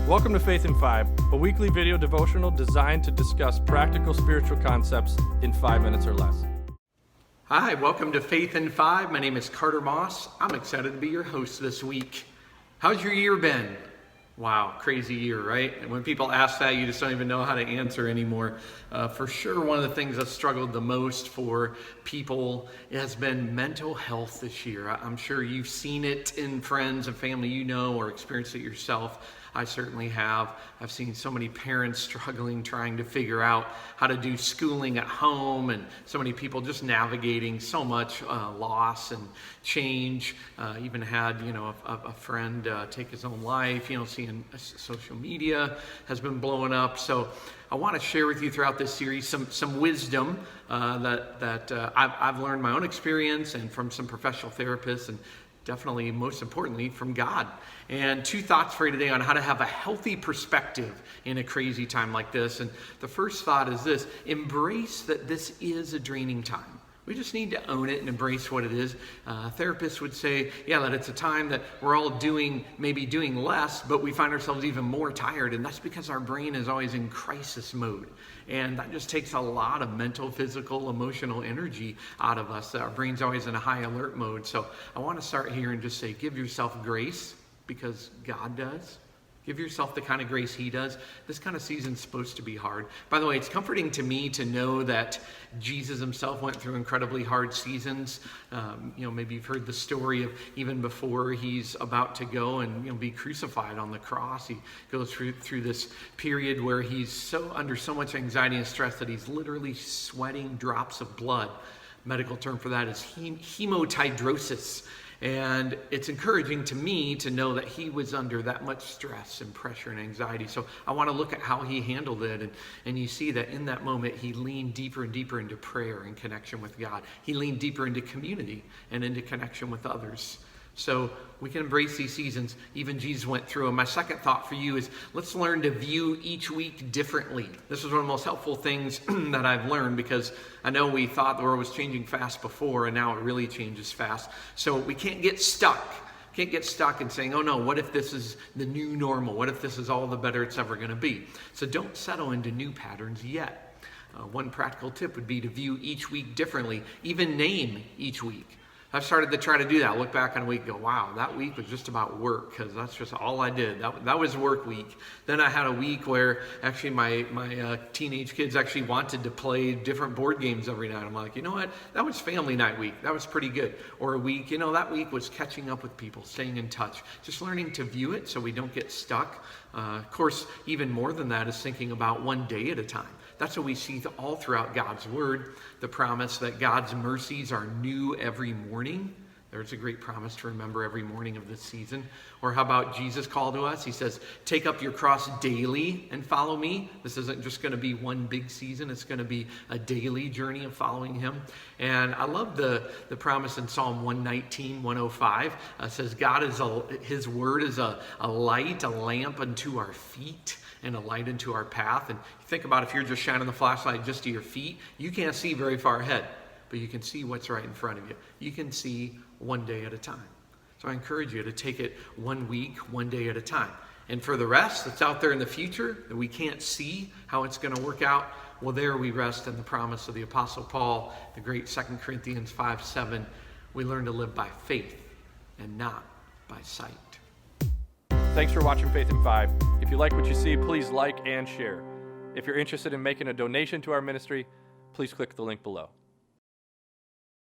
Welcome to Faith in 5, a weekly video devotional designed to discuss practical spiritual concepts in 5 minutes or less. Hi, welcome to Faith in 5. My name is Carter Moss. I'm excited to be your host this week. How's your year been? Wow, crazy year, right? And when people ask that, you just don't even know how to answer anymore. For sure, one of the things that struggled the most for people has been mental health this year. I'm sure you've seen it in friends and family you know or experienced it yourself. I certainly have. I've seen so many parents struggling, trying to figure out how to do schooling at home, and so many people just navigating so much loss and change. Even had, a friend take his own life. Seeing social media has been blowing up. So I want to share with you throughout this series some wisdom that I've learned my own experience and from some professional therapists, and definitely, most importantly, from God. And 2 thoughts for you today on how to have a healthy perspective in a crazy time like this. And the first thought is this: embrace that this is a draining time. We just need to own it and embrace what it is. Therapists would say, that it's a time that we're all maybe doing less, but we find ourselves even more tired. And that's because our brain is always in crisis mode. And that just takes a lot of mental, physical, emotional energy out of us. Our brain's always in a high alert mode. So I want to start here and just say, give yourself grace, because God does. Give yourself the kind of grace He does. This kind of season's supposed to be hard. By the way, it's comforting to me to know that Jesus Himself went through incredibly hard seasons. Maybe you've heard the story of even before He's about to go and be crucified on the cross. He goes through this period where He's under so much anxiety and stress that He's literally sweating drops of blood. Medical term for that is hemotidrosis. And it's encouraging to me to know that He was under that much stress and pressure and anxiety. So I want to look at how He handled it. And you see that in that moment, He leaned deeper and deeper into prayer and connection with God. He leaned deeper into community and into connection with others. So we can embrace these seasons. Even Jesus went through them. My second thought for you is, let's learn to view each week differently. This is one of the most helpful things that I've learned, because I know we thought the world was changing fast before, and now it really changes fast. So we can't get stuck. Can't get stuck in saying, oh no, what if this is the new normal? What if this is all the better it's ever going to be? So don't settle into new patterns yet. One practical tip would be to view each week differently. Even name each week. I've started to try to do that. Look back on a week and go, wow, that week was just about work, because that's just all I did. That was work week. Then I had a week where actually my teenage kids actually wanted to play different board games every night. I'm like, you know what? That was family night week. That was pretty good. Or a week, that week was catching up with people, staying in touch, just learning to view it so we don't get stuck. Of course, even more than that is thinking about one day at a time. That's what we see all throughout God's Word, the promise that God's mercies are new every morning. There's a great promise to remember every morning of this season. Or how about Jesus' call to us? He says, take up your cross daily and follow me. This isn't just going to be one big season. It's going to be a daily journey of following Him. And I love the promise in Psalm 119, 105. It says, His Word is a light, a lamp unto our feet, and a light into our path. And think about if you're just shining the flashlight just to your feet, you can't see very far ahead, but you can see what's right in front of you. You can see one day at a time. So I encourage you to take it one week, one day at a time. And for the rest that's out there in the future that we can't see how it's going to work out, well, there we rest in the promise of the Apostle Paul, the great 2 Corinthians 5:7. We learn to live by faith and not by sight. Thanks for watching Faith in 5. If you like what you see, please like and share. If you're interested in making a donation to our ministry, please click the link below.